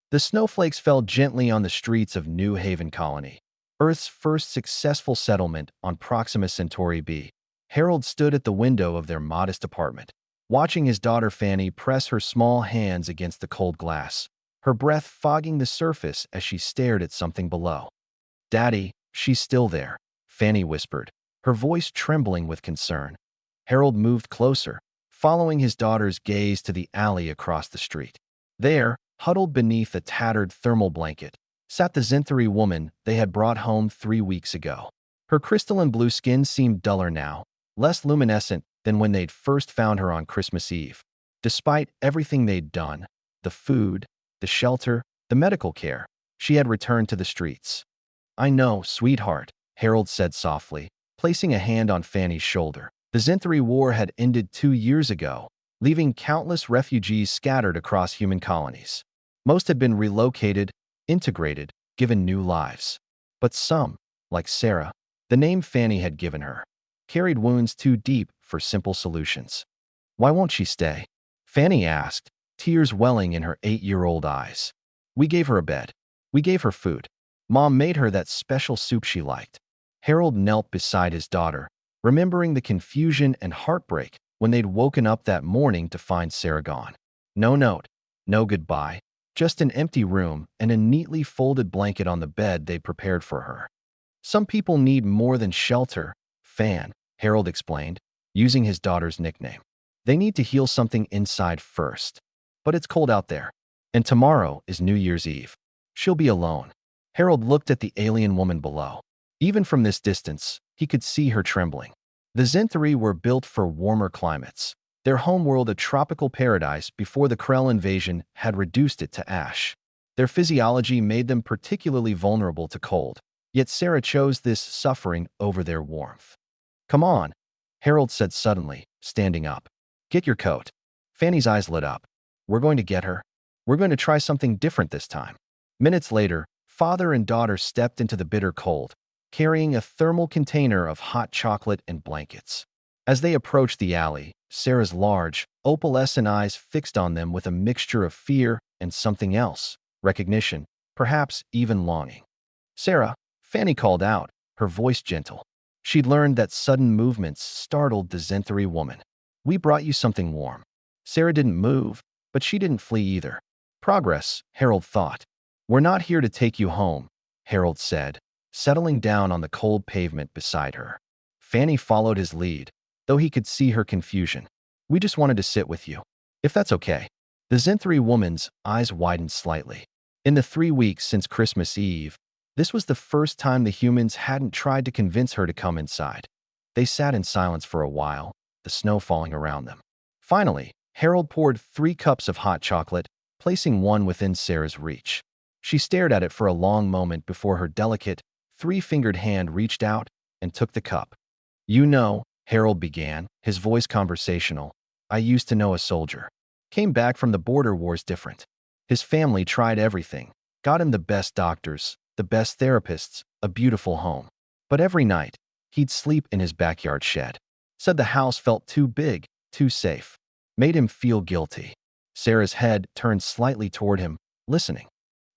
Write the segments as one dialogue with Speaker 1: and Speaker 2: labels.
Speaker 1: The snowflakes fell gently on the streets of New Haven Colony, Earth's first successful settlement on Proxima Centauri b. Harold stood at the window of their modest apartment, watching his daughter Fanny press her small hands against the cold glass, her breath fogging the surface as she stared at something below. "Daddy, she's still there," Fanny whispered, her voice trembling with concern. Harold moved closer, following his daughter's gaze to the alley across the street. There, huddled beneath a tattered thermal blanket, sat the Zinthari woman they had brought home 3 weeks ago. Her crystalline blue skin seemed duller now, less luminescent than when they'd first found her on Christmas Eve. Despite everything they'd done, the food, the shelter, the medical care, she had returned to the streets. "I know, sweetheart," Harold said softly, placing a hand on Fanny's shoulder. The Zinthari War had ended 2 years ago, leaving countless refugees scattered across human colonies. Most had been relocated, integrated, given new lives. But some, like Sarah, the name Fanny had given her, carried wounds too deep for simple solutions. "Why won't she stay?" Fanny asked, tears welling in her 8-year-old eyes. "We gave her a bed. We gave her food. Mom made her that special soup she liked." Harold knelt beside his daughter, remembering the confusion and heartbreak when they'd woken up that morning to find Sarah gone. No note, no goodbye, just an empty room and a neatly folded blanket on the bed they'd prepared for her. "Some people need more than shelter, Fan," Harold explained, using his daughter's nickname. "They need to heal something inside first. But it's cold out there, and tomorrow is New Year's Eve. She'll be alone." Harold looked at the alien woman below. Even from this distance, he could see her trembling. The Zinthari were built for warmer climates, their homeworld a tropical paradise before the Krell invasion had reduced it to ash. Their physiology made them particularly vulnerable to cold, yet Sarah chose this suffering over their warmth. "Come on," Harold said suddenly, standing up. "Get your coat." Fanny's eyes lit up. "We're going to get her. We're going to try something different this time." Minutes later, father and daughter stepped into the bitter cold, carrying a thermal container of hot chocolate and blankets. As they approached the alley, Sarah's large, opalescent eyes fixed on them with a mixture of fear and something else, recognition, perhaps even longing. "Sarah," Fanny called out, her voice gentle. She'd learned that sudden movements startled the Zinthari woman. "We brought you something warm." Sarah didn't move, but she didn't flee either. Progress, Harold thought. "We're not here to take you home," Harold said, settling down on the cold pavement beside her. Fanny followed his lead, though he could see her confusion. "We just wanted to sit with you, if that's okay." The Zinthari woman's eyes widened slightly. In the 3 weeks since Christmas Eve, this was the first time the humans hadn't tried to convince her to come inside. They sat in silence for a while, the snow falling around them. Finally, Harold poured 3 cups of hot chocolate, placing one within Sarah's reach. She stared at it for a long moment before her delicate, 3-fingered hand reached out and took the cup. "You know," Harold began, his voice conversational, "I used to know a soldier. Came back from the border wars different. His family tried everything, got him the best doctors, the best therapists, a beautiful home. But every night, he'd sleep in his backyard shed. Said the house felt too big, too safe. Made him feel guilty." Sarah's head turned slightly toward him, listening.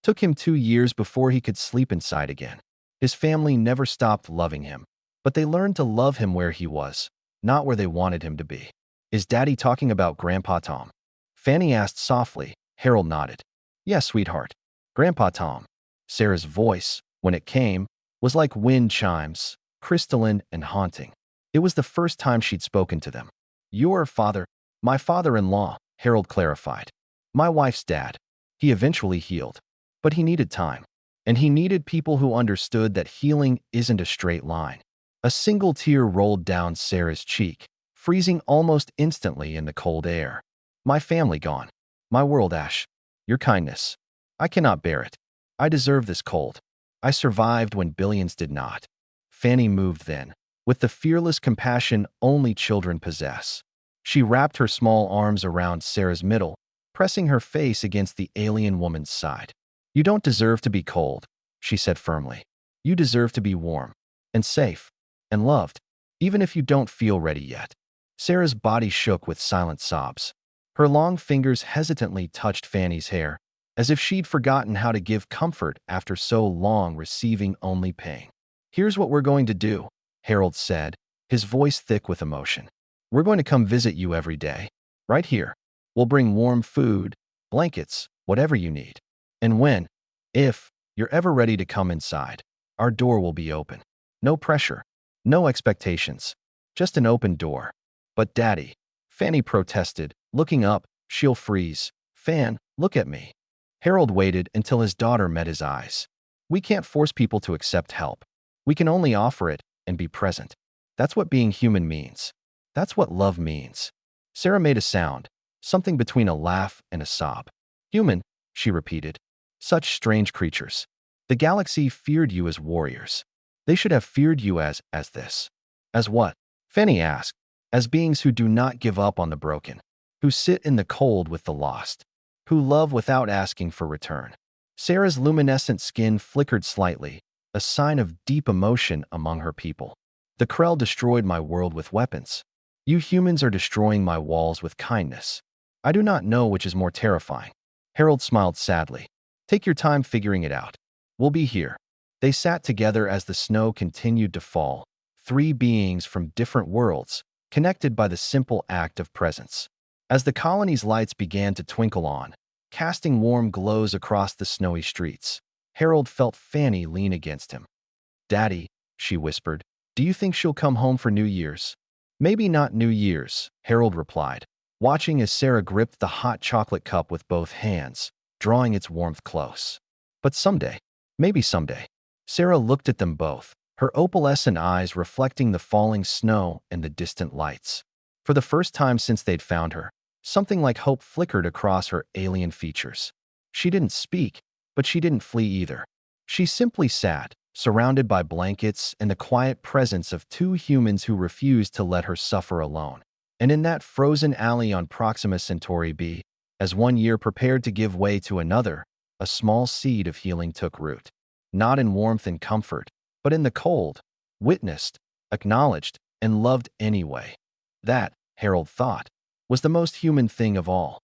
Speaker 1: "Took him 2 years before he could sleep inside again. His family never stopped loving him, but they learned to love him where he was, not where they wanted him to be." "Is Daddy talking about Grandpa Tom?" Fanny asked softly. Harold nodded. "Yes, sweetheart. Grandpa Tom." Sarah's voice, when it came, was like wind chimes, crystalline and haunting. It was the first time she'd spoken to them. "Your father, my father-in-law," Harold clarified. "My wife's dad. He eventually healed, but he needed time. And he needed people who understood that healing isn't a straight line." A single tear rolled down Sarah's cheek, freezing almost instantly in the cold air. "My family gone. My world ash. Your kindness. I cannot bear it. I deserve this cold. I survived when billions did not." Fanny moved then, with the fearless compassion only children possess. She wrapped her small arms around Sarah's middle, pressing her face against the alien woman's side. "You don't deserve to be cold," she said firmly. "You deserve to be warm, and safe, and loved, even if you don't feel ready yet." Sarah's body shook with silent sobs. Her long fingers hesitantly touched Fanny's hair, as if she'd forgotten how to give comfort after so long receiving only pain. "Here's what we're going to do," Harold said, his voice thick with emotion. "We're going to come visit you every day, right here. We'll bring warm food, blankets, whatever you need. And if you're ever ready to come inside, our door will be open. No pressure, no expectations, just an open door." "But Daddy," Fanny protested, looking up, "she'll freeze. Fan, look at me." Harold waited until his daughter met his eyes. "We can't force people to accept help. We can only offer it and be present. That's what being human means. That's what love means." Sarah made a sound, something between a laugh and a sob. "Human," she repeated. "Such strange creatures. The galaxy feared you as warriors. They should have feared you as this." "As what?" Fanny asked. "As beings who do not give up on the broken, who sit in the cold with the lost, who love without asking for return." Sarah's luminescent skin flickered slightly, a sign of deep emotion among her people. "The Krell destroyed my world with weapons. You humans are destroying my walls with kindness. I do not know which is more terrifying." Harold smiled sadly. "Take your time figuring it out. We'll be here." They sat together as the snow continued to fall, three beings from different worlds, connected by the simple act of presence. As the colony's lights began to twinkle on, casting warm glows across the snowy streets, Harold felt Fanny lean against him. "Daddy," she whispered, "do you think she'll come home for New Year's?" "Maybe not New Year's," Harold replied, watching as Sarah gripped the hot chocolate cup with both hands, drawing its warmth close. "But someday, maybe someday." Sarah looked at them both, her opalescent eyes reflecting the falling snow and the distant lights. For the first time since they'd found her, something like hope flickered across her alien features. She didn't speak, but she didn't flee either. She simply sat, surrounded by blankets and the quiet presence of two humans who refused to let her suffer alone. And in that frozen alley on Proxima Centauri b, as one year prepared to give way to another, a small seed of healing took root. Not in warmth and comfort, but in the cold, witnessed, acknowledged, and loved anyway. That, Harold thought, was the most human thing of all.